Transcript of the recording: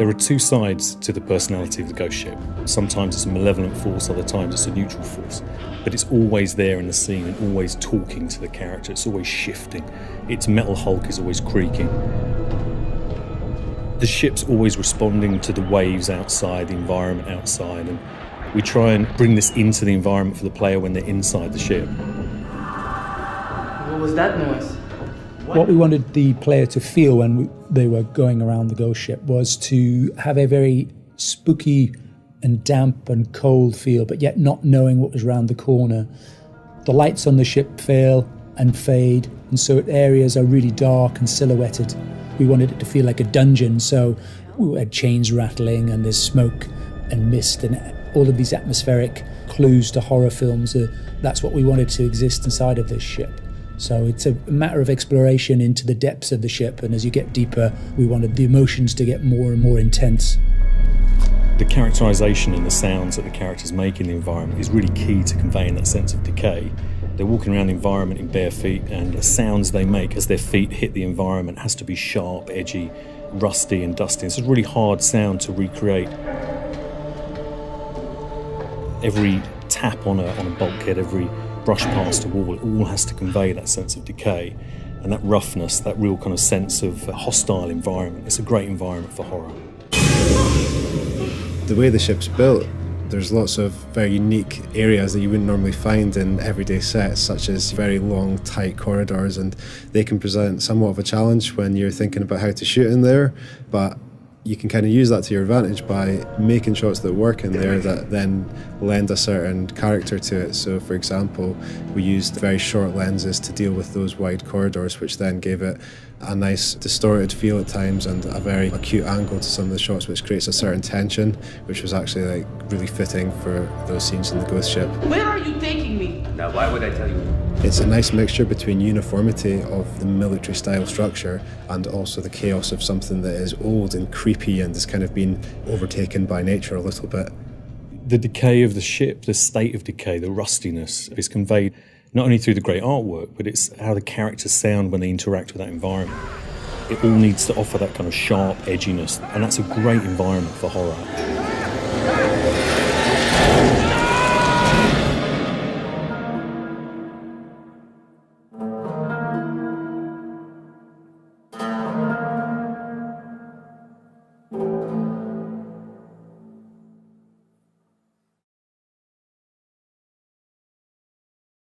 There are two sides to the personality of the ghost ship. Sometimes it's a malevolent force, other times it's a neutral force. But it's always there in the scene and always talking to the character. It's always shifting. Its metal hulk is always creaking. The ship's always responding to the waves outside, the environment outside, and we try and bring this into the environment for the player when they're inside the ship. What was that noise? What we wanted the player to feel when they were going around the ghost ship was to have a very spooky and damp and cold feel, but yet not knowing what was around the corner. The lights on the ship fail and fade, and so areas are really dark and silhouetted. We wanted it to feel like a dungeon, so we had chains rattling and there's smoke and mist and all of these atmospheric clues to horror films. That's what we wanted to exist inside of this ship. So it's a matter of exploration into the depths of the ship, and as you get deeper, we wanted the emotions to get more and more intense. The characterisation and the sounds that the characters make in the environment is really key to conveying that sense of decay. They're walking around the environment in bare feet, and the sounds they make as their feet hit the environment has to be sharp, edgy, rusty and dusty. It's a really hard sound to recreate. Every tap on a bulkhead, every brush past a wall, it all has to convey that sense of decay and that roughness, that real kind of sense of a hostile environment. It's a great environment for horror. The way the ship's built, there's lots of very unique areas that you wouldn't normally find in everyday sets, such as very long, tight corridors, and they can present somewhat of a challenge when you're thinking about how to shoot in there, but you can kind of use that to your advantage by making shots that work in there that then lend a certain character to it. So for example, we used very short lenses to deal with those wide corridors, which then gave it a nice distorted feel at times and a very acute angle to some of the shots, which creates a certain tension, which was actually like really fitting for those scenes in the ghost ship. Where are you taking me? Now, why would I tell you? It's a nice mixture between uniformity of the military style structure and also the chaos of something that is old and creepy and has kind of been overtaken by nature a little bit. The decay of the ship, the state of decay, the rustiness is conveyed not only through the great artwork, but it's how the characters sound when they interact with that environment. It all needs to offer that kind of sharp edginess, and that's a great environment for horror.